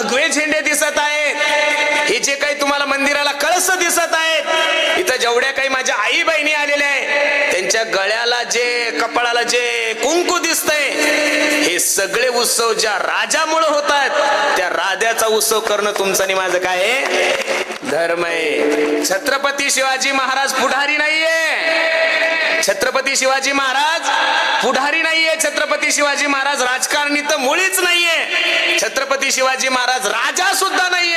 भगवे झेंडे दिसत आहेत, हे जे काही तुम्हाला मंदिराला कळस दिसत आहेत, इथं जेवढ्या काही माझ्या आई बहिणी आलेल्या आहेत त्यांच्या गळ्याला जे कपाळाला जे कुंकू दिसतंय, हे सगळे उत्सव ज्या राजामुळे होतात, त्या राजाचा उत्सव करणं तुमचं आणि माझं काय आहे? धर्म आहे. छत्रपती शिवाजी महाराज पुढारी नाहीये, छत्रपती शिवाजी महाराज पुढारी नाहीये, छत्रपती शिवाजी महाराज राजकारणी तर मुळीच नाहीये, छत्रपती शिवाजी महाराज राजा सुद्धा नाहीये.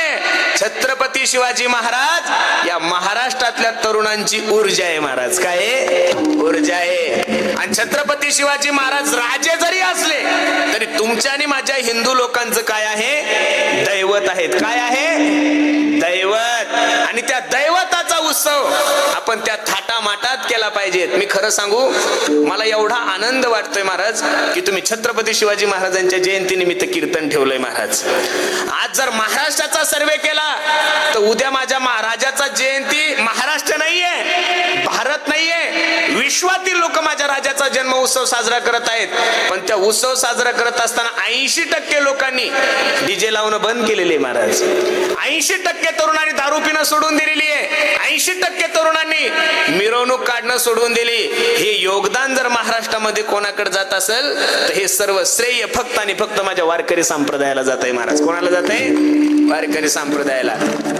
छत्रपती शिवाजी महाराज या महाराष्ट्रातल्या तरुणांची ऊर्जा आहे महाराज. काय आहे? ऊर्जा आहे. आणि छत्रपती शिवाजी महाराज राजे जरी असले तरी तुमच्या आणि माझ्या हिंदू लोकांचं काय आहे? दैवत आहेत. काय आहे? दैवत. आणि त्या दैवताचा उत्सव आपण त्या थाटामाटात केला पाहिजे. मी खरं सांगू, मला एवढा आनंद वाटतोय महाराज की तुम्ही छत्रपती शिवाजी महाराजांच्या जयंती निमित्त कीर्तन ठेवलंय महाराज. आज जर महाराष्ट्राचा सर्वे केला तर उद्या माझ्या महाराजाचा जयंती महाराष्ट्र नाहीये, भारत नाहीये, विश्वातील लोक माझ्या राजाचा जन्म उत्सव साजरा करत आहेत. पण त्या उत्सव साजरा करत असताना 80% लोकांनी डीजे लावणं बंद केलेले महाराज. 80% तरुणांनी दारू पिणं सोडून दिलेली आहे, 80% तरुणांनी मिरवणूक काढणं सोडून दिली. हे योगदान जर महाराष्ट्रामध्ये कोणाकडे जात असेल तर हे सर्व श्रेय फक्त आणि फक्त माझ्या वारकरी संप्रदायाला जात आहे महाराज. कोणाला जात आहे? वारकरी संप्रदायाला.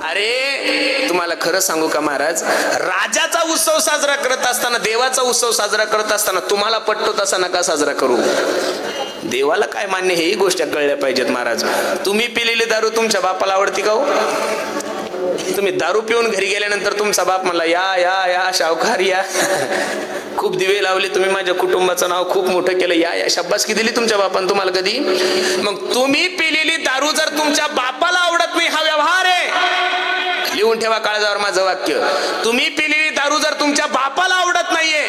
अरे तुम्हाला खरं सांगू का महाराज, राजाचा उत्सव साजरा करत असताना, देवाचा उत्सव साजरा करत असताना तुम्हाला पटतो तसा नका साजरा करू. देवाला काय मान्य हेही गोष्टी कळल्या पाहिजेत महाराज. तुम्ही पिलेली दारू तुमच्या बापाला आवडती का हो? तुम्ही दारू पिऊन घरी गेल्यानंतर तुमचा बाप म्हणला या या या शावकार या, खूप दिवे लावले तुम्ही, माझ्या कुटुंबाचं नाव खूप मोठं केलं, या या शाबासकी दिली तुमच्या बापानं तुम्हाला कधी? मग तुम्ही पिलेली दारू जर तुमच्या बापाला आवडत नाही, हा व्यवहार आहे. लिहून ठेवा काळजावर माझं वाक्य. तुम्ही पिलेली दारू जर तुमच्या बापाला आवडत नाहीये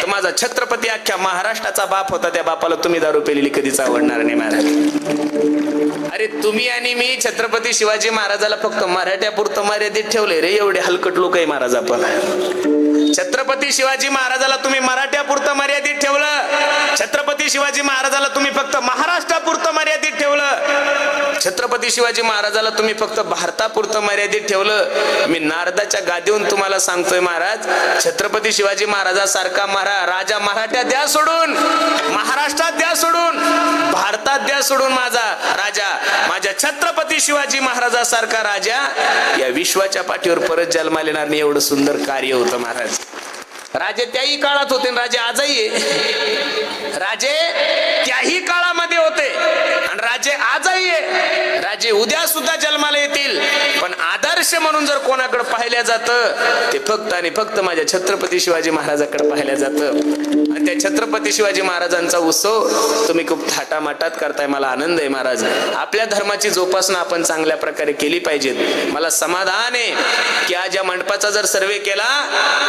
तर माझा छत्रपती अख्ख्या महाराष्ट्राचा बाप होता, त्या बापाला तुम्ही दारू पिलेली कधीच आवडणार नाही महाराज. अरे तुम्ही आणि मी छत्रपती शिवाजी महाराजाला फक्त मराठ्यापुरतं मर्यादित ठेवले रे. एवढे हलकट लोक आहे महाराज आपण. छत्रपती शिवाजी महाराजाला तुम्ही मराठ्यापुरतं मर्यादित ठेवलं, छत्रपती शिवाजी महाराजाला तुम्ही फक्त महाराष्ट्रापुरतं मर्यादित ठेवलं, छत्रपती शिवाजी महाराजाला तुम्ही फक्त भारतापुरतं मर्यादित ठेवलं. मी नारदाच्या गादीवरून तुम्हाला सांगतोय महाराज, छत्रपती शिवाजी महाराजासारखा राजा मराठ्यात द्या सोडून, महाराष्ट्रात द्या सोडून, भारतात द्या सोडून, माझा राजा, माझ्या छत्रपती शिवाजी महाराजासारखा राजा या विश्वाच्या पाठीवर परत जन्माला येणार नाही. एवढं सुंदर कार्य होतं महाराज. राजे त्याही काळात होते, राजे आजही आहे. राजे त्याही काळामध्ये होते आणि राजे आजही आहे. राजे उद्या सुद्धा जन्माला येतील, पण आदर्श म्हणून जर कोणाकडे पाहिल्या जातं ते फक्त आणि फक्त माझ्या छत्रपती शिवाजी महाराजाकडे पाहिल्या जातं. आणि त्या छत्रपती शिवाजी महाराजांचा उत्सव तुम्ही खूप थाटामाटात करताय. मला आनंद आहे महाराज. आपल्या धर्माची जोपासना आपण चांगल्या प्रकारे केली पाहिजे. मला समाधान आहे की आज या मंडपाचा जर सर्वे केला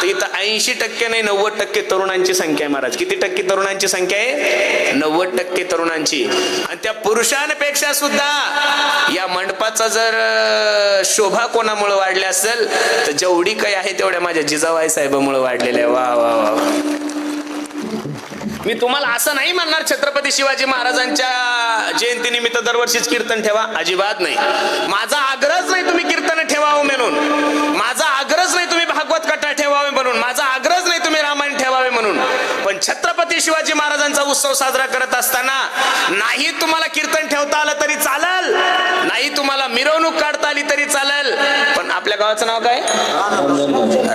तर इथं 80% नाही 90% तरुणांची संख्या आहे महाराज. किती टक्के तरुणांची संख्या आहे? 90% तरुणांची. आणि त्या पुरुषांपेक्षा सुद्धा या मंडपाचा जर शोभा कोणामुळे वाढली असेल तर जेवढी काही आहे तेवढ्या माझ्या जिजाबाई साहेबांमुळे वाढलेल्या. वा वा वा. मी तुम्हाला असं नाही म्हणणार छत्रपती शिवाजी महाराजांच्या जयंतीनिमित्त दरवर्षीच कीर्तन ठेवा, अजिबात नाही. माझा आग्रहच नाही तुम्ही कीर्तन ठेवावं म्हणून, माझा आग्रहच नाही तुम्ही भागवत कथा ठेवावे म्हणून, माझा आग्रहच नाही तुम्ही रामायण ठेवावे म्हणून. पण छत्रपती शिवाजी महाराजांचा उत्सव साजरा करत असताना नाही तुम्हाला कीर्तन ठेवता आलं तरी चालेल, नाही तुम्हाला मिरवणूक काढता आली तरी चालेल, पण आपल्या गावाचं नाव काय?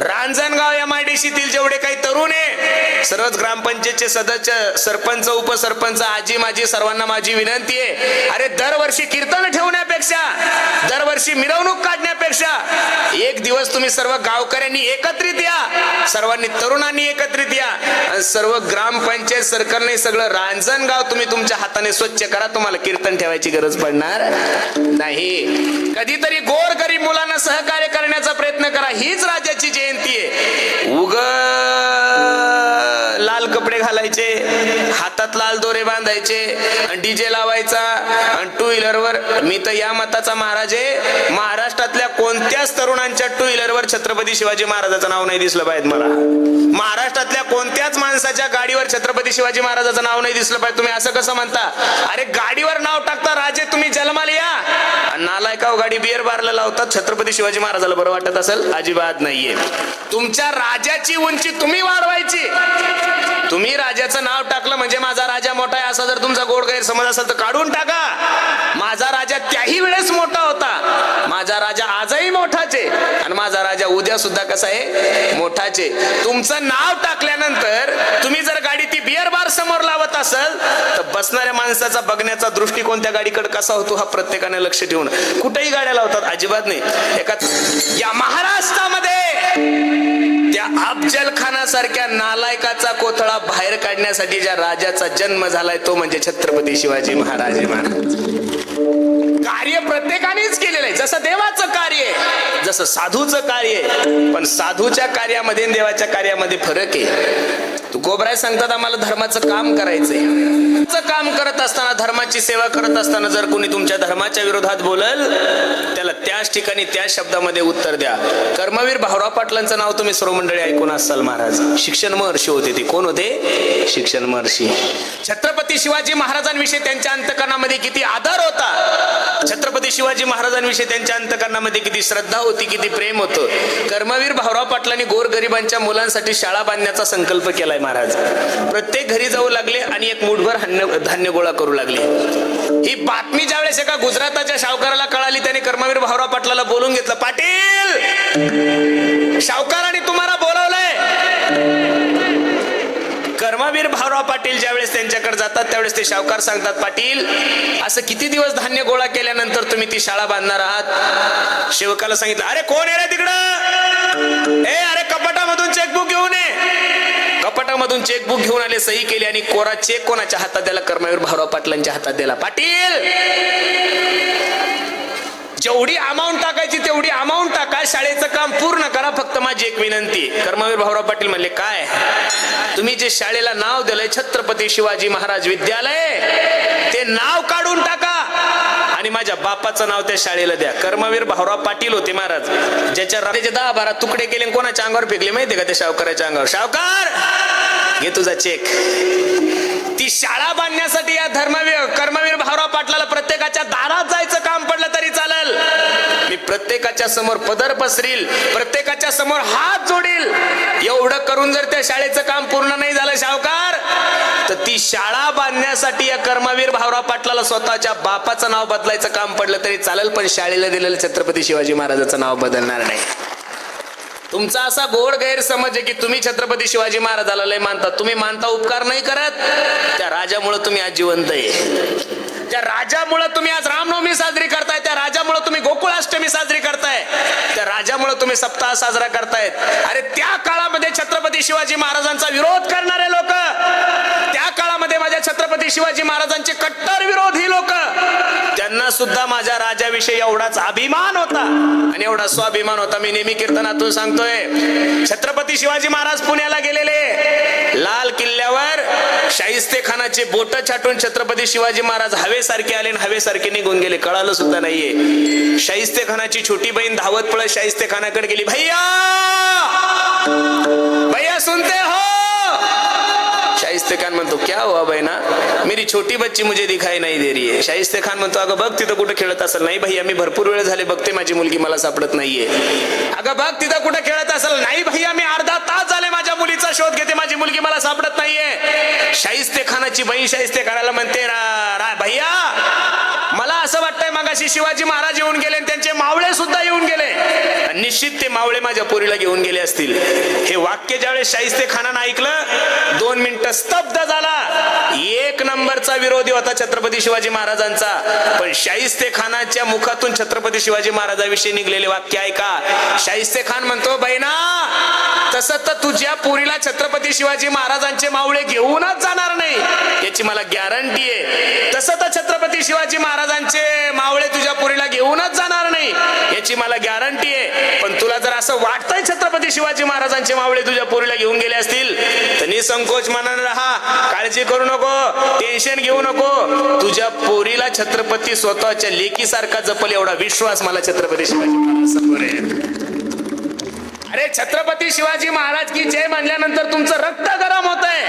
रांजणगाव. MIDC तील जेवढे काही तरुण आहे, सर्वच ग्रामपंचायतचे सदस्य, सरपंच, उपसरपंच, आजी माजी, सर्वांना माझी विनंती आहे, अरे दरवर्षी कीर्तन ठेवण्यापेक्षा, दरवर्षी मिरवणूक काढण्यापेक्षा एक दिवस तुम्ही सर्व गावकऱ्यांनी एकत्रित या, सर्वांनी तरुणांनी एकत्रित या, सर्व ग्रामपंचायत सरकारने सगळं रांजणगाव तुम्ही तुमच्या हाताने स्वच्छ करा. तुम्हाला कीर्तन ठेवायची गरज पडणार नाही. कधीतरी गोर गरीब मुलांना सहकार्य करण्याचा प्रयत्न करा. हीच राजाची जयंती आहे. लाल कपडे घालायचे, हात हातात लाल दोरे बांधायचे आणि डीजे लावायचा आणि टू व्हीलरवर. मी तर या मताचा महाराज आहे, महाराष्ट्रातल्या कोणत्याच तरुणांच्या टू व्हीलरवर छत्रपती शिवाजी महाराजाचं नाव नाही दिसलं पाहिजे मला. महाराष्ट्रातल्या कोणत्याच माणसाच्या गाडीवर छत्रपती शिवाजी महाराजाचं नाव नाही दिसलं पाहिजे. तुम्ही असं कसं म्हणता? अरे गाडीवर नाव टाकता राजे तुम्ही जन्माला या, नालायका गाडी बिअर बारला लावतात. छत्रपती शिवाजी महाराजाला बरं वाटत असेल? अजिबात नाहीये. तुमच्या राजाची उंची तुम्ही वाढवायची. तुम्ही राजाचं नाव टाकलं म्हणजे माझा राजा मोठा आहे असा जर तुमचा गोड गैरसमज असेल तर काढून टाका. माझा राजा त्याही वेळेस मोठा होता, माझा राजा आजही मोठाच आहे आणि माझा राजा उद्या सुद्धा कसा आहे? मोठाच आहे. तुमचं नाव टाकल्यानंतर तुम्ही जर गाडी ती बिअर बार समोर लावत असेल तर बसणाऱ्या माणसाचा बघण्याचा दृष्टिकोन त्या गाडीकडे कसा होतो हा प्रत्येकाने लक्ष ठेवून. कुठेही गाड्या लावतात? अजिबात नाही. एका या महाराष्ट्रामध्ये त्या अफजल खानासारख्या नालायकाचा कोथळा बाहेर काढण्यासाठी ज्या राजाचा जन्म झालाय तो म्हणजे छत्रपती शिवाजी महाराज. कार्य प्रत्येकानेच केलेलं आहे, जसं देवाचं कार्य आहे, जसं साधूचं कार्य आहे. पण साधूच्या कार्यामध्ये देवाच्या कार्यामध्ये फरक आहे. तू कोबराय सांगतात आम्हाला धर्माचं काम करायचंय. काम करत असताना, धर्माची सेवा करत असताना जर कोणी तुमच्या धर्माच्या विरोधात बोलल त्याला त्याच ठिकाणी त्या शब्दामध्ये उत्तर द्या. कर्मवीर भाऊराव पाटलांचं नाव तुम्ही सर्व मंडळी ऐकून असाल. महाराज शिक्षण महर्षी होते. ते कोण होते? शिक्षण महर्षी. छत्रपती शिवाजी महाराजांविषयी त्यांच्या अंतकरणामध्ये किती आदर होता, छत्रपती शिवाजी महाराजांविषयी त्यांच्या अंतकरणामध्ये किती श्रद्धा होती, किती प्रेम होतं. कर्मवीर भाऊराव पाटलांनी गोरगरिबांच्या मुलांसाठी शाळा बांधण्याचा संकल्प केलाय. महाराज प्रत्येक घरी जाऊ लागले आणि एक मुठभर धान्य गोळा करू लागले. ही बातमी ज्यावेळेस एका गुजराताच्या सावकाराला कळाली त्याने कर्मवीर भाऊराव पाटलाला बोलून घेतलं. पाटील, सावकाराने तुम्हाला बोलवलंय. कर्मवीर भाऊराव पाटील ज्यावेळेस त्यांच्याकडे जातात त्यावेळेस ते सावकार सांगतात, पाटील असं किती दिवस धान्य गोळा केल्यानंतर तुम्ही ती शाळा बांधणार आहात? सेवकाला सांगितलं, अरे कोण आहे रे तिकडं? अरे कपाटामधून चेकबुक घेऊन ये. कपाटामधून चेकबुक घेऊन आले, सही केली आणि कोरा चेक कोणाच्या हातात दिला? कर्मवीर भाऊराव पाटलांच्या हातात दिला. पाटील जेवढी अमाऊंट टाकायची तेवढी अमाऊंट टाका, शाळेचं काम पूर्ण करा, फक्त माझी एक विनंती. कर्मवीर भाऊराव पाटील म्हणले, काय? तुम्ही जे शाळेला नाव दिलंय छत्रपती शिवाजी महाराज विद्यालय ते नाव काढून टाका आणि माझ्या बापाचं नाव त्या शाळेला द्या. कर्मवीर भाऊराव पाटील होते महाराज, ज्याच्या राजाचे 10-12 तुकडे केले कोणाच्या अंगावर फेकले माहितीये का? त्या सावकाराच्या अंगावर. सावकार घे तुझा चेक. ती शाळा बांधण्यासाठी या कर्मवीर भाऊराव पाटलाला प्रत्येकाच्या दारात जायचं काम पडलं तरी चालेल. मी प्रत्येकाच्या समोर पदर पसरील, प्रत्येकाच्या समोर हात जोडील. एवढं करून जर त्या शाळेचं काम पूर्ण नाही झालं सावकार तर ती शाळा बांधण्यासाठी या कर्मवीर भाऊराव पाटलाला स्वतःच्या बापाचं नाव बदलायचं काम पडलं तरी चालेल, पण शाळेला दिलेलं छत्रपती शिवाजी महाराजाचं नाव बदलणार नाही. तुमचा असा गोड गैरसमज आहे की तुम्ही छत्रपती शिवाजी महाराजाला लय मानता. तुम्ही मानता, उपकार नाही करत. त्या राजामुळे तुम्ही आज जिवंत आहे. त्या राजामुळे तुम्ही आज रामनवमी साजरी करताय, त्या राजामुळे तुम्ही गोकुळाष्टमी साजरी करताय, त्या राजामुळे तुम्ही सप्ताह साजरा करतायत. अरे त्या काळामध्ये छत्रपती शिवाजी महाराजांचा विरोध करणारे लोक, त्या काळामध्ये माझ्या छत्रपती शिवाजी महाराजांचे कट्टर विरोधी लोक, त्यांना सुद्धा माझ्या राजाविषयी एवढाच अभिमान होता आणि एवढा स्वाभिमान होता. मी नेहमी कीर्तनातून सांगतोय, छत्रपती शिवाजी महाराज पुण्याला गेलेले, लाल किल्ल्यावर शाहिस्ते खानाचे बोट छाटून छत्रपती शिवाजी महाराज हवेसारखे आले आणि हवेसारखे निघून गेले. कळालं सुद्धा नाहीये. शाहिस्ते खानाची छोटी बहीण धावत पळत शाहिस्ते खानाकडे गेली. भैया भैया सुनते हो? शाहिस्ते खान म्हणतो, क्या हुआ बहना? मेरी छोटी बच्ची मुझे दिखाई नहीं दे रही है. शाहिस्ते खान म्हणतो, अगं बघ तिथं कुठं खेळत असेल. नाही भैया मी भरपूर वेळ झाले बघते, माझी मुलगी मला सापडत नाहीये. अगं बघ तिथं कुठं खेळत असेल. नाही भैया मी अर्धा तास झाले माझ्या मुलीचा शोध घेते, माझी मुलगी मला सापडत नाहीये. शाहिस्ते खानाची बहीण शाहिस्ते खानाला म्हणते, भैया मला असं वाटतंय मगाशी शिवाजी महाराज येऊन गेले, त्यांचे मावळे सुद्धा येऊन गेले, निश्चित ते मावळे माझ्या पोरीला घेऊन गेले असतील. हे वाक्य ज्यावेळेस शाहिस्ते खानानं ऐकलं 2 मिनिटं स्तब्ध झाला. एक नंबरचा विरोधी होता छत्रपती शिवाजी महाराजांचा, पण शाहिस्ते खानाच्या मुखातून छत्रपती शिवाजी महाराजांविषयी निघलेले वाक्य ऐका. शाहिस्ते खान म्हणतो, बहिणा तसं तर तुझ्या पोरीला छत्रपती शिवाजी महाराजांचे मावळे घेऊनच जाणार नाही याची मला गॅरंटी आहे. तसं तर छत्रपती शिवाजी महाराजांचे मावळे तुझ्या पोरीला घेऊनच जाणार नाही याची याची मला गॅरंटी आहे. पण तुला जर असं वाटतंय छत्रपती शिवाजी महाराजांचे मावळे तुझ्या पोरीला घेऊन गेले असतील तर निसंकोच मनानं राहा, काळजी करू नको, टेन्शन घेऊ नको. तुझ्या पोरीला छत्रपती स्वतःच्या लेकीसारखा जपल एवढा विश्वास मला छत्रपती शिवाजी महाराज समोर आहे. अरे छत्रपती शिवाजी महाराज की जय म्हणल्यानंतर तुमचं रक्त गरम होतंय,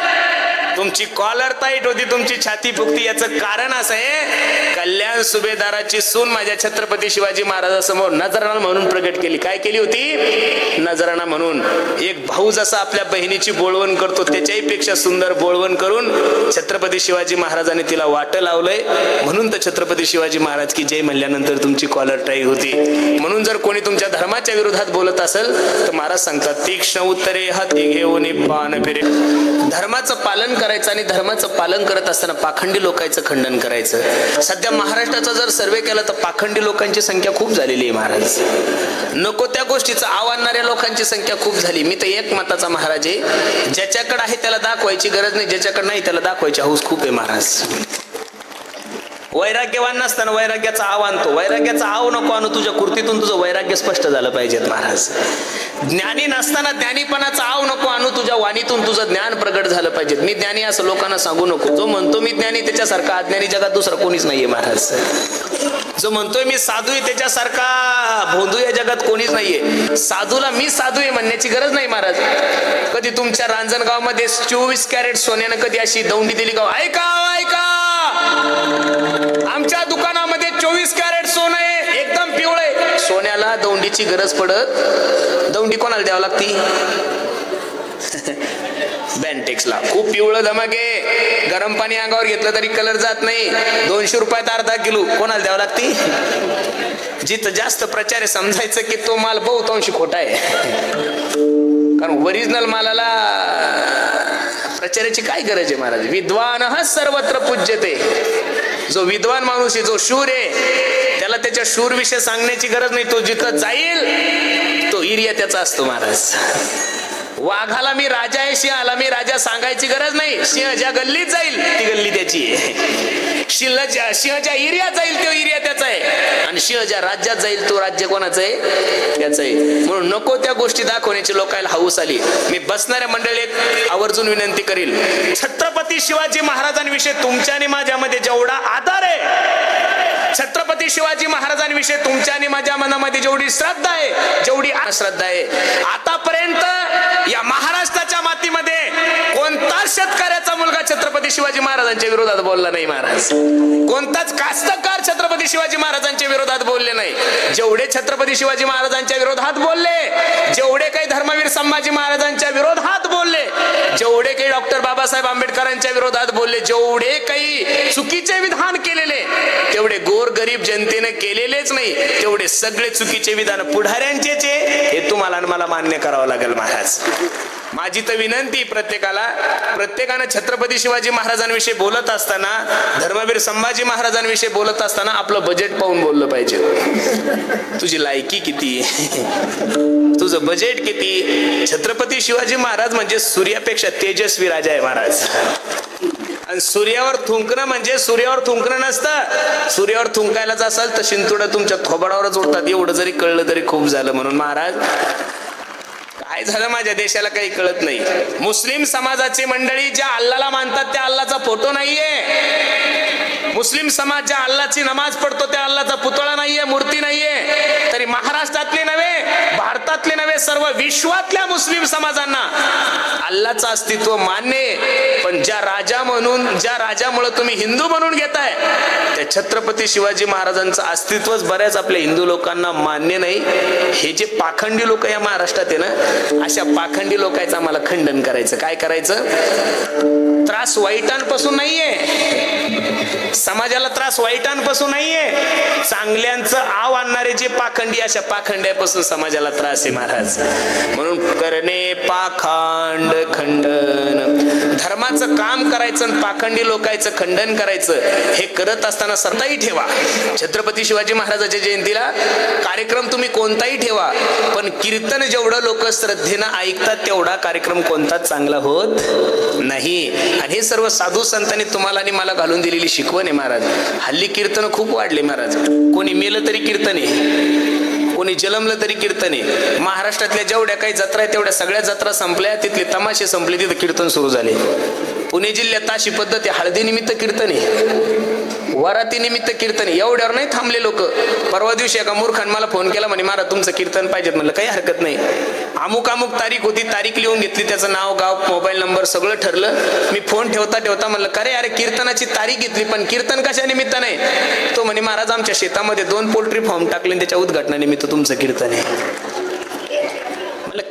तुमची कॉलर टाईट होती, तुमची छाती फुगती. याचं कारण असं आहे, कल्याण सुभेदाराची सून माझ्या छत्रपती शिवाजी महाराजांसमोर नजराणा म्हणून प्रगट केली. काय केली होती? नजराणा म्हणून. एक भाऊ जसा आपल्या बहिणीची बोळवण करतो त्याच्याही पेक्षा सुंदर बोळवण करून छत्रपती शिवाजी महाराजांनी तिला वाट लावलंय. म्हणून तर छत्रपती शिवाजी महाराज की जय म्हणल्यानंतर तुमची कॉलर टाईट होती. म्हणून जर कोणी तुमच्या धर्माच्या विरोधात बोलत असेल तर महाराज सांगतात, तीक्ष्ण उत्तरे हाती घेऊन बाण फिरे. धर्माचं पालन करायचं आणि धर्माचं पालन करत असताना पाखंडी लोकांचं खंडन करायचं. सध्या महाराष्ट्राचा जर सर्वे केला तर पाखंडी लोकांची संख्या खूप झालेली आहे महाराज. नको त्या गोष्टीचं आणणाऱ्या लोकांची संख्या खूप झाली. मी तर एक मताचा महाराज आहे, ज्याच्याकडे आहे त्याला दाखवायची गरज नाही, ज्याच्याकडे नाही त्याला दाखवायची हौस खूप आहे महाराज. वैराग्यवान नसताना वैराग्याचा आव आणतो. वैराग्याचा आव नको आणू, तुझ्या कृतीतून तुझं वैराग्य स्पष्ट झालं पाहिजेत महाराज. ज्ञानी नसताना ज्ञानीपणाचा आव नको आणू, तुझ्या वाणीतून तुझं ज्ञान प्रगट झालं पाहिजे. मी ज्ञानी असं लोकांना सांगू नको. जो म्हणतो मी ज्ञानी त्याच्यासारखा अज्ञानी जगात दुसरा कोणीच नाहीये महाराज. जो म्हणतोय मी साधू आहे त्याच्यासारखा भोंदू या जगात कोणीच नाहीये. साधूला मी साधू आहे म्हणण्याची गरज नाही महाराज. कधी तुमच्या रांजणगाव मध्ये 24 कॅरेट सोन्यानं कधी अशी दौंडी दिली का? ऐका ऐका, आमच्या दुकानामध्ये 24 कॅरेट सोनं आहे, एकदम पिवळे. सोन्याला दौंडीची गरज पडत. दौंडी कोणाला द्यावं लागती? बँटेक्सला. खूप पिवळं धमक आहे, गरम पाणी अंगावर घेतलं तरी कलर जात नाही. 200 रुपयात अर्धा किलो. कोणाला द्यावं लागती? जिथं जास्त प्रचार आहे समजायचं की तो माल बहुतांशी खोटा आहे. कारण ओरिजिनल मालाला प्रचाराची काय गरज आहे महाराज. विद्वान हा सर्वत्र पूज्यते. जो विद्वान माणूस आहे, जो शूर आहे, त्याला त्याच्या शूर विषय सांगण्याची गरज नाही. तो जिथं जाईल तो एरिया त्याचा असतो महाराज. वाघाला मी राजा आहे, सिंहाला मी राजा सांगायची गरज नाही. सिंह ज्या गल्लीत जाईल ती गल्ली त्याची आहे. सिंह ज्या एरियात जाईल तो एरिया त्याचा आहे. आणि सिंह ज्या राज्यात जाईल तो राज्य कोणाचं आहे? त्याचं आहे. म्हणून नको त्या गोष्टी दाखवण्याची लोकांना हौस आली. मी बसणाऱ्या मंडळीत आवर्जून विनंती करील, छत्रपती शिवाजी महाराजांविषयी तुमच्या आणि माझ्यामध्ये जेवढा आदर आहे, छत्रपती शिवाजी महाराजांविषयी तुमच्या आणि माझ्या मनामध्ये जेवढी श्रद्धा आहे, जेवढी अश्रद्धा आहे, आतापर्यंत या महाराष्ट्राच्या मातीमध्ये कोणताच शेतकऱ्याचा मुलगा छत्रपती शिवाजी महाराजांच्या विरोधात बोलला नाही महाराज. कोणताच कास्तकार छत्रपती शिवाजी महाराजांच्या विरोधात बोलले नाही. जेवढे छत्रपती शिवाजी महाराजांच्या विरोधात बोलले, जेवढे काही धर्मवीर संभाजी महाराजांच्या विरोधात बोलले, जेवढे काही डॉक्टर बाबासाहेब आंबेडकरांच्या विरोधात बोलले, जेवढे काही चुकीचे विधान केलेले, तेवढे गोर गरीब जनतेने केलेलेच नाही. तेवढे सगळे चुकीचे विधान पुढाऱ्यांचेच आहे, हे तुम्हाला आणि मला मान्य करावं लागेल महाराज. माझी तर विनंती प्रत्येकानं छत्रपती शिवाजी महाराजांविषयी बोलत असताना, धर्मवीर संभाजी महाराजांविषयी बोलत असताना आपलं बजेट पाहून बोललं पाहिजे. तुझी लायकी किती, तुझं बजेट किती. छत्रपती शिवाजी महाराज म्हणजे सूर्यापेक्षा तेजस्वी राजा आहे महाराज. आणि सूर्यावर थुंकणं म्हणजे सूर्यावर थुंकणं नसतं. सूर्यावर थुंकायलाच असाल तर शिंतोडं तुमच्या थोबाडावरच उडतात. एवढं जरी कळलं तरी खूप झालं. म्हणून महाराज काय झालं, माझ्या देशाला काही कळत नाही. मुस्लिम समाजाची मंडळी ज्या अल्लाला मानतात त्या अल्लाचा फोटो नाहीये. मुस्लिम समाज ज्या अल्लाची नमाज पडतो त्या अल्लाचा पुतळा नाहीये, मूर्ती नाहीये. तरी महाराष्ट्रातले नव्हे, भारतातले नव्हे, सर्व विश्वातल्या मुस्लिम समाजांना अल्लाचं अस्तित्व मान्य आहे. पण ज्या राजामुळे तुम्ही हिंदू म्हणून घेताय, त्या छत्रपती शिवाजी महाराजांचं अस्तित्वच बऱ्याच आपल्या हिंदू लोकांना मान्य नाही. हे जे पाखंडी लोक या महाराष्ट्रात आहे ना, अशा पाखंडी लोकांचं आम्हाला खंडन करायचं. काय करायचं? त्रास वाईटांपासून नाहीये, समाजाला त्रास वाईटांपासून नाहीये, चांगल्यांचं आव आणणारे जे पाखंडी, अशा पाखंड्यापासून समाजाला त्रास आहे महाराज. म्हणून करणे पाखंड खंडन, धर्माचं काम करायचं आणि पाखंडी लोकांचं खंडन करायचं, हे करत असताना सताही ठेवा. छत्रपती शिवाजी महाराजांच्या जयंतीला कार्यक्रम तुम्ही कोणताही ठेवा, पण कीर्तन जेवढं लोक श्रद्धेनं ऐकतात तेवढा कार्यक्रम कोणताच चांगला होत नाही. आणि हे सर्व साधू संतांनी तुम्हाला आणि मला घालून दिलेली शिकवण आहे महाराज. हल्ली कीर्तन खूप वाढले महाराज. कोणी मेलं तरी कीर्तन आहे, कोणी जलमलं तरी कीर्तन आहे. महाराष्ट्रातल्या जेवढ्या काही जत्रा आहेत तेवढ्या सगळ्या जत्रा संपल्या, तिथले तमाशे संपले, तिथं कीर्तन सुरू झाले. पुणे जिल्ह्यात अशी पद्धत आहे, हळदी निमित्त कीर्तन आहे, वराती निमित्त कीर्तन आहे. एवढ्यावर नाही थांबले लोक. परवा दिवशी एका मूर्खान मला फोन केला, म्हणे महाराज तुमचं कीर्तन पाहिजेत. म्हणलं काही हरकत नाही. अमुक अमुक तारीख होती, तारीख लिहून घेतली, त्याचं नाव गाव मोबाईल नंबर सगळं ठरलं. मी फोन ठेवता ठेवता म्हणलं खरे अरे कीर्तनाची तारीख घेतली पण कीर्तन कशा निमित्त नाही. तो म्हणे महाराज आमच्या शेतामध्ये 2 पोल्ट्री फार्म टाकले, त्याच्या उद्घाटनानिमित्त तुमचं कीर्तन आहे.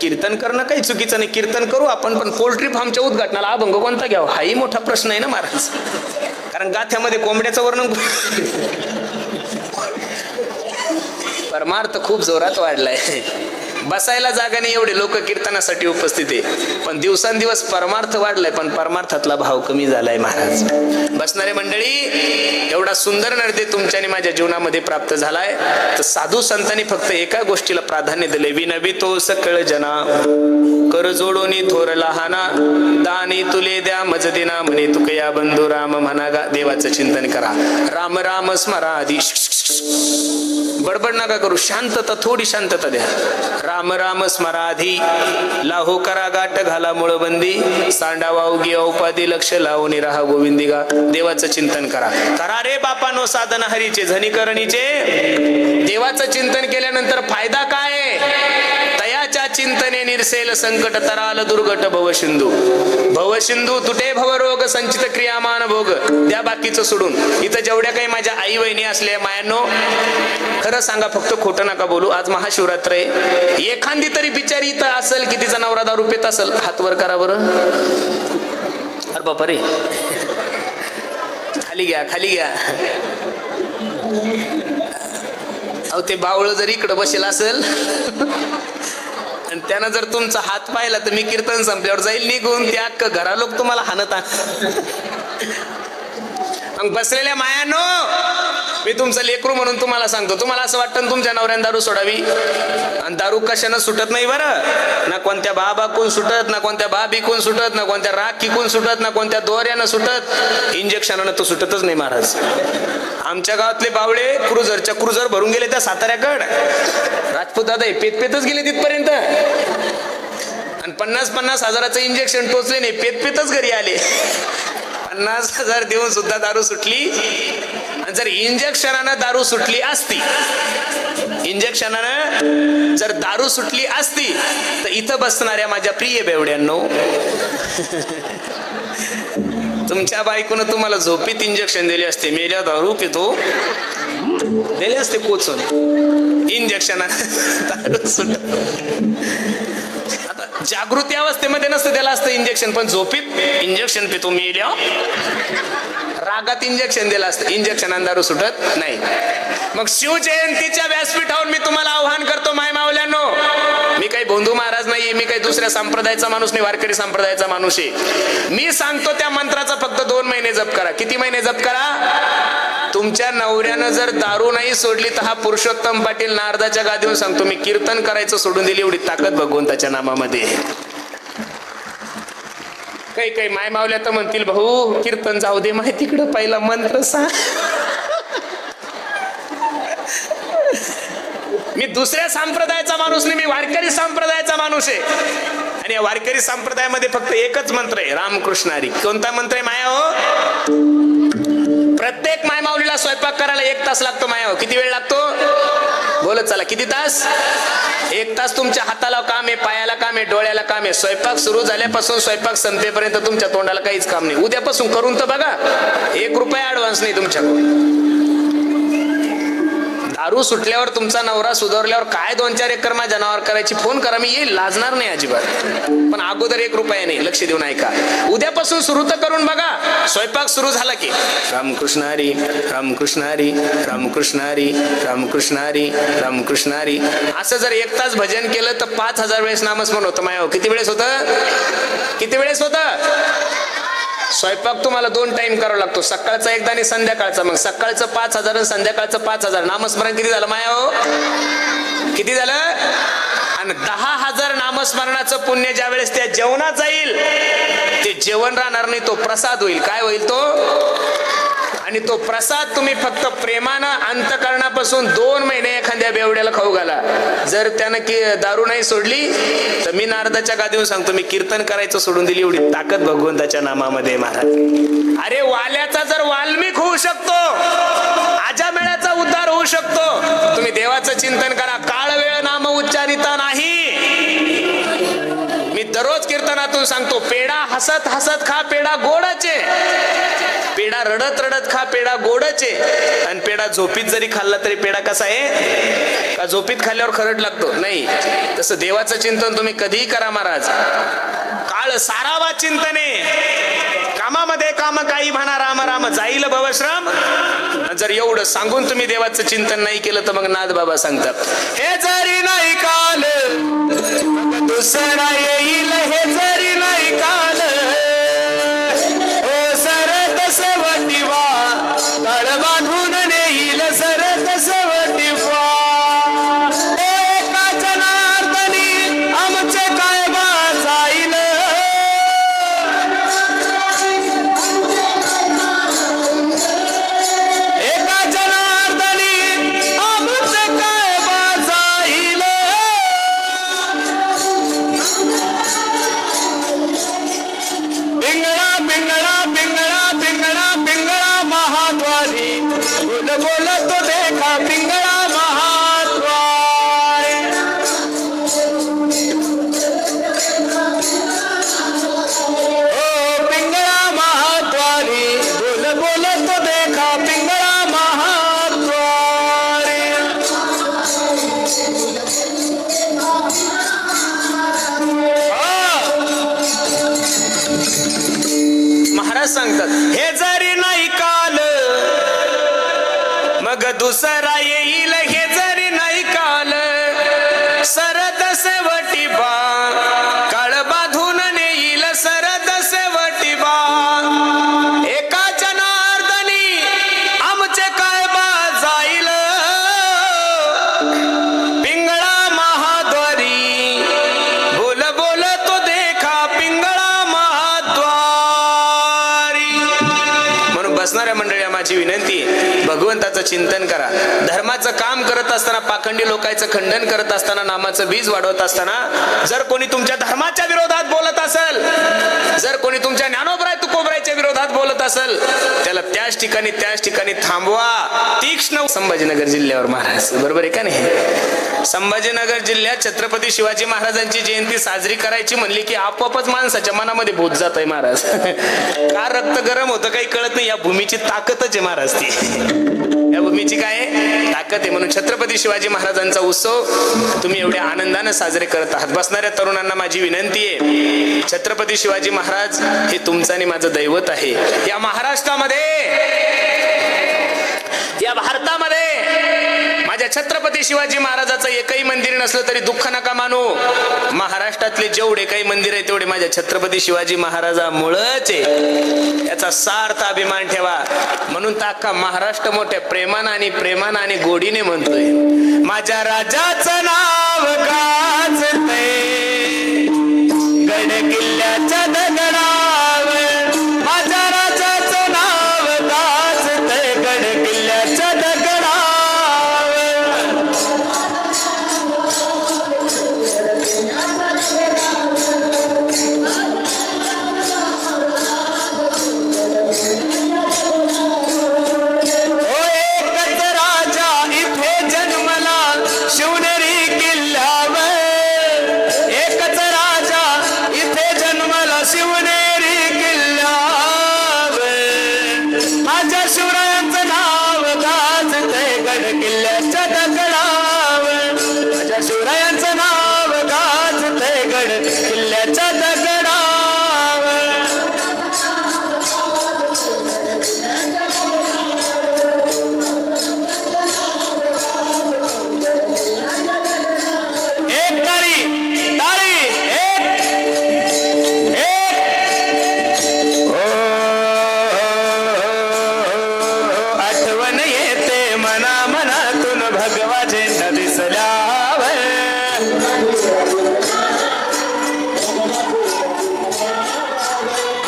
कीर्तन करणं काही चुकीचं नाही, कीर्तन करू आपण, पण पोल्ट्री फार्मच्या उद्घाटनाला अभंग कोणता घ्यावा हाही मोठा प्रश्न आहे ना महाराज. कारण गाथ्यामध्ये कोंबड्याचं वर्णन परमार्थ खूप जोरात वाढलाय. बसायला जागा नाही, एवढे लोक कीर्तनासाठी उपस्थित आहे, पण दिवसांदिवस परमार्थ वाढलाय, पण परमार्थातला भाव कमी झालाय महाराज. बसणारे मंडळी, एवढा सुंदर नर्दे तुमच्या आणि माझ्या जीवनामध्ये प्राप्त झालाय, तर साधू संतांनी फक्त एका गोष्टीला प्राधान्य दिले. विनवी तो सकळ जना, कर जोडोनी थोर लहाना, दानी तुले द्या मजदिना, म्हणे तुकया बंधू राम म्हणा गा. देवाचं चिंतन करा, राम राम स्मरा आधी, बडबड नका करू, शांतता, थोडी शांतता द्या. राम राम स्मराधी, लाहो करा गाठ घाला मुळबंदी, सांडावा उगी औपादी, लक्ष लावून राहा गोविंदिगा. देवाचं चिंतन करा. करा रे बापानो साधन हरीचे झनिकरणीचे. देवाचं चिंतन केल्यानंतर फायदा काय? तयाच्या चिंतने निरसेल संकट, तराल दुर्गट भवसिंधू. भवसिंधू तुटे भवरोग, संचित क्रियामान भोग. त्या बाकीचं सोडून इथं जेवढ्या काही माझ्या आई वहिनी असल्या मायांनो, खरं सांगा, फक्त खोटं नका बोलू. आज महाशिवरात्र आहे, एखादी तरी बिचारी इथं असेल की तिचा नवरा दारू पित असेल, हात वर करा बरं. अरे बापा रे, खाली घ्या, खाली घ्या. अहो ते बावळ जर इकडं बसेल असेल आणि त्यानं जर तुमचा हात पाहिला तर मी कीर्तन संपल्यावर जाईल निघून, त्या अख्खं घरा लोक तुम्हाला हाणत. मग बसलेल्या मायानो, मी तुमचं लेकरू म्हणून तुम्हाला सांगतो, तुम्हाला असं वाटतं तुमच्या नवऱ्यानं दारू सोडावी, आणि दारू कशानं सुटत नाही बरं. ना कोणत्या बाबाकून सुटत, ना कोणत्या बाबीकून सुटत, ना कोणत्या राखीकून सुटत, ना कोणत्या दोऱ्यानं सुटत, इंजेक्शनानं तो सुटतच नाही महाराज. आमच्या गावातले बावळे क्रुझर भरून गेले त्या साताऱ्याकडे. राजपूत दादा पेतपेतच गेले तिथपर्यंत, आणि 50-50 हजाराचं इंजेक्शन टोचले नाही, पेतपेतच घरी आले. 50,000 देऊन सुद्धा दारू सुटली. आणि जर इंजेक्शनानं दारू सुटली असती, इंजेक्शनानं जर दारू सुटली असती, तर इथं बसणाऱ्या माझ्या प्रिय बेवड्यांनो, तुमच्या बायकोनं तुम्हाला झोपीत इंजेक्शन दिले असते. मेल्या दारू पितो दिले असते पोचून, इंजेक्शनानं दारू सुट. जागृती अवस्थेमध्ये नसतं त्याला असतं इंजेक्शन, पण झोपीत इंजेक्शन पितो मेल्या, रागात इंजेक्शन दिलं असतं, इंजेक्शन दारू सुटत नाही. मग शिवजयंतीच्या व्यासपीठावर मी तुम्हाला आव्हान करतो माय मावल्यांनो, मी काही भोंदू महाराज नाहीये, मी काही दुसऱ्या संप्रदायाचा माणूस नाही, वारकरी संप्रदायाचा माणूस आहे. मी सांगतो त्या मंत्राचा फक्त 2 महिने जप करा. किती महिने जप करा? तुमच्या नवऱ्यानं जर दारू नाही सोडली तर हा पुरुषोत्तम पाटील नारदाच्या गादीवर सांगतो, मी कीर्तन करायचं सोडून दिली, एवढी ताकद भगवंताच्या नामामध्ये. काही काही माय मावल्या तर म्हणतील भाऊ कीर्तन जाऊ दे, माहिती तिकडं पहिला मंत्र सांग. मी दुसऱ्या संप्रदायाचा माणूस नाही, मी वारकरी संप्रदायाचा माणूस आहे. आणि या वारकरी संप्रदायामध्ये फक्त एकच मंत्र आहे, रामकृष्ण हरी. कोणता मंत्र आहे माया हो? प्रत्येक माय माऊलीला स्वयंपाक करायला 1 तास लागतो माया हो. किती वेळ लागतो? बोलत चला, किती तास? 1 तास तुमच्या हाताला काम आहे, पायाला काम आहे, डोळ्याला काम आहे. स्वयंपाक सुरू झाल्यापासून स्वयंपाक संपेपर्यंत तुमच्या तोंडाला काहीच काम नाही. उद्यापासून करून तर बघा, 1 रुपया ऍडव्हान्स नाही तुमच्याकडून. दारू सुटल्यावर तुमचा नवरा सुधारल्यावर काय 2-4 एकर माझ्या नावावर करायची, फोन करा, मी येईल, लाजणार नाही अजिबात. पण अगोदर 1 रुपया नाही. लक्ष देऊन ऐका, उद्यापासून सुरू तर करून बघा. स्वयंपाक सुरू झाला की रामकृष्ण हरी, रामकृष्ण हरी, रामकृष्ण हरी, रामकृष्ण हरी, रामकृष्ण हरी, असं जर 1 तास भजन केलं तर 5000 वेळेस नामस्मरण होतं माया. किती वेळेस होतं? किती वेळेस होतं? स्वयंपाक तुम्हाला 2 टाइम करावा लागतो, सकाळचा एकदा आणि संध्याकाळचा. मग सकाळचं 5000 आणि संध्याकाळचं 5000. नामस्मरण किती झालं माया हो? किती झालं? आणि 10,000 नामस्मरणाचं पुण्य ज्या वेळेस त्या जेवणात जाईल, ते जेवण राहणार नाही, तो प्रसाद होईल. काय होईल तो? आणि तो प्रसाद तुम्ही फक्त प्रेमानं अंतकरणापासून 2 महिने एखाद्या बेवड्याला खाऊ घाला. जर त्यानं की दारू नाही सोडली तर मी नारदाच्या गादीवर सांगतो, मी कीर्तन करायचं सोडून दिली. एवढी ताकद भगवंताच्या नामामध्ये महाराज. अरे वाल्याचा जर वाल्मिक होऊ शकतो, आजामेळ्याचा उद्धार होऊ शकतो. तुम्ही देवाचं चिंतन करा. काळ वेळ नाम उच्चारिता नाही. मी दररोज कीर्तनातून सांगतो, पेढा हसत हसत खा, पेढा गोडचे. पेढा रडत रडत खा, पेढा गोडचे. आणि पेढा झोपीत जरी खाल्ला तरी पेढा कसा आहे? का झोपीत खाल्ल्यावर खरट लागतो? नाही. तसं देवाचं चिंतन तुम्ही कधीही करा महाराज. काळ सारावा चिंतने, कामामध्ये काम काही म्हणा, राम राम जाईल भवश्रम. जर एवढं सांगून तुम्ही देवाचं चिंतन नाही केलं तर मग नाथ बाबा सांगतात, हे जरी नाही काल दुसरा येईल, हे जरी नाही काल ओ सरत सवटिवा, तळ बांधून नेईल सरत सवटिवा. एका जनार्दनी आमचे काय जाईल, एका जनार्दनी आमचे काय जाईल. पिंगळा पिंगळा पिंगळा पिंगळा पिंगळा महाद्वारी, बोल बोलतो देखा पिंगळा महाद्वारी. ओ पिंगळा महाद्वारी, बोल बोलतो देखा पिंगळा महाद्वारी. महाराज सांगतात, हे जरी नाही काल मग दुसरा येईल, हे जरी नाही काल सरत सेवटिबा, काळ बांधून नेईल सरत सेवटिबा. एका जनार्दनी आमचे काय जाईल, पिंगळा महाद्वारी, बोल बोल तो देखा पिंगळा महाद्वारी. म्हणून बसणाऱ्या मंडळी माझी विनंती, भगवंताचं चिंतन करा. धर्माचं काम करत असताना, पाखंडी लोकांचं खंडन करत असताना, नामाचं बीज वाढवत असताना, जर कोणी तुमच्या धर्माच्या विरोधात बोलत असेल, जर कोणी तुमच्या ज्ञानोबराय तुकोबरायच्या विरोधात बोलत असेल, त्याला त्याच ठिकाणी थांबवा. तीक्ष्ण. संभाजीनगर जिल्ह्यावर महाराज, बरोबर आहे का नाही? संभाजीनगर जिल्ह्यात छत्रपती शिवाजी महाराजांची जयंती साजरी करायची म्हणली की आपोआपच माणसाच्या मनामध्ये भूत जात आहे महाराज. का रक्त गरम होतं काही कळत नाही. या भूमीची ताकदच आहे महाराज ती. या भूमीची काय ताकद आहे. म्हणून छत्रपती शिवाजी महाराजांचा उत्सव तुम्ही एवढ्या आनंदाने साजरे करत आहात. बसणाऱ्या तरुणांना माझी विनंती आहे, छत्रपती शिवाजी महाराज हे तुमचं आणि माझं दैवत आहे. या महाराष्ट्रामध्ये, या भारतामध्ये माझ्या छत्रपती शिवाजी महाराजाचं एकही मंदिर नसलं तरी दुःख नका मानू. महाराष्ट्रातले जेवढे काही मंदिर आहे तेवढे माझ्या छत्रपती शिवाजी महाराजामुळेच आहे. याचा सार्थ अभिमान ठेवा. म्हणून तर अख्खा महाराष्ट्र मोठ्या प्रेमानं आणि गोडीने म्हणतोय, माझ्या राजाचं नाव गाजतंय गड किल्ल्याच्या दगडावर, माझ्या राजाचं नाव गाजतंय गड किल्ल्याच्या दगडावर.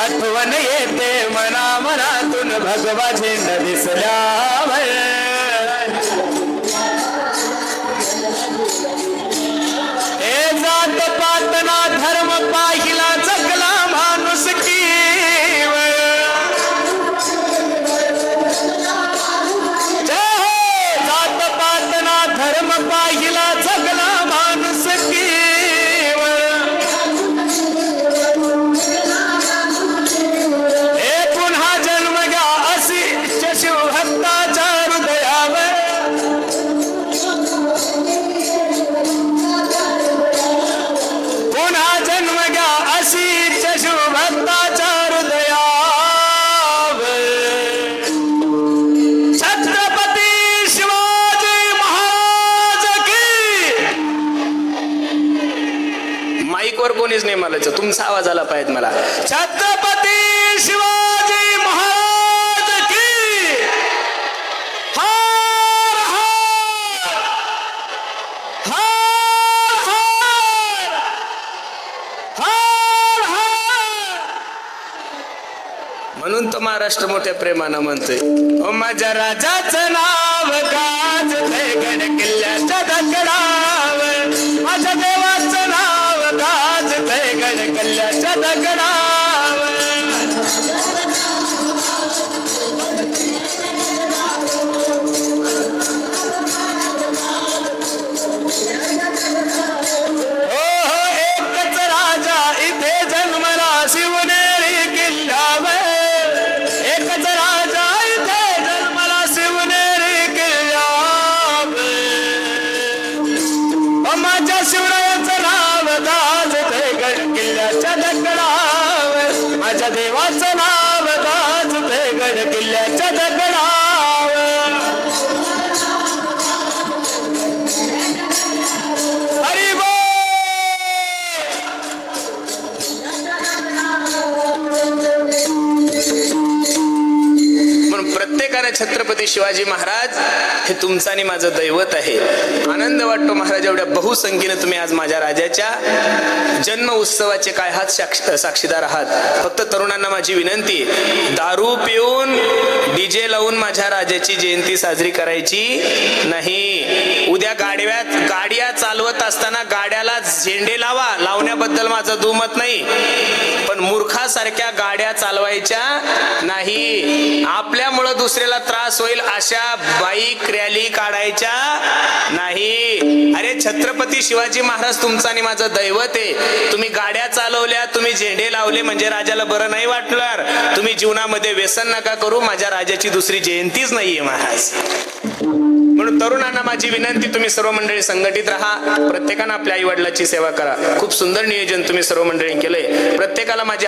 आठवण येते मना मनातून भगवा झेंडा दिसल्यावर हे जात पातना धर्म पाहिला जगला माणूस कीवर जात पातना धर्म पाहिला जगला माणूस कीवर हे पुन्हा जन्म घ्या अशी शिवभक्ताच्या हृदयावर पुन्हा जन्म घ्या अशी शिवभक्ताच्या हृदयावर छत्रपती शिवाजी महाराज की माईकवर कोणीच नाही म्हणायचं तुमचा आवाज आला पाहिजे मला छत्रपती शिवाजी महाराज की हर हर हर हर हर हर म्हणून तो महाराष्ट्र मोठ्या प्रेमानं म्हणतोय ओ माझ्या राजाचं नाव गाजतंय गड किल्ल्याच्या दगडावर माझ्या देवाचं नाव गाजतंय गड किल्ल्याच्या दगडावर एकच राजा इथे जन्मला शिवनेरी किल्ल्यावर एकच राजा इथे जन्मला शिवनेरी किल्ल्यावर माझ्या शिवरायाचं नाव गाजतंय गड किल्ल्याच्या दगडावर माझ्या देवाचं नाव गाजतंय गड किल्ल्याच्या दगडावर हरी बोल म्हणून प्रत्येकाने छत्रपती शिवाजी महाराज हे तुमचं आणि माझं दैवत आहे आनंद वाटतो महाराज एवढ्या बहुसंख्येने तुम्ही आज माझ्या राजाच्या जन्म उत्सवाचे काय हात साक्षीदार आहात फक्त तरुणांना माझी विनंती दारू पिऊन डीजे लावून माझ्या राजाची जयंती साजरी करायची नाही उद्या गाड्या चालवत असताना गाड्याला झेंडे लावण्याबद्दल माझं दुमत नाही पण मूर्खासारख्या गाड्या चालवायच्या नाही आपल्यामुळं दुसऱ्याला त्रास होईल अशा बाईक रॅली काढायच्या नाही अरे छत्रपती शिवाजी महाराज तुमचं आणि माझं दैवत आहे तुम्ही गाड्या चालवल्या तुम्ही झेंडे लावले म्हणजे राजाला बरं नाही वाटणार तुम्ही जीवनामध्ये व्यसन नका करू माझ्या राजाची दुसरी जयंतीच नाहीये महाराज म्हणून तरुणांना माझी विनंती तुम्ही सर्व मंडळी संघटित राहा प्रत्येकानं आपल्या आई वडिलांची सेवा करा खूप सुंदर नियोजन तुम्ही सर्व मंडळी केलंय प्रत्येकाला माझी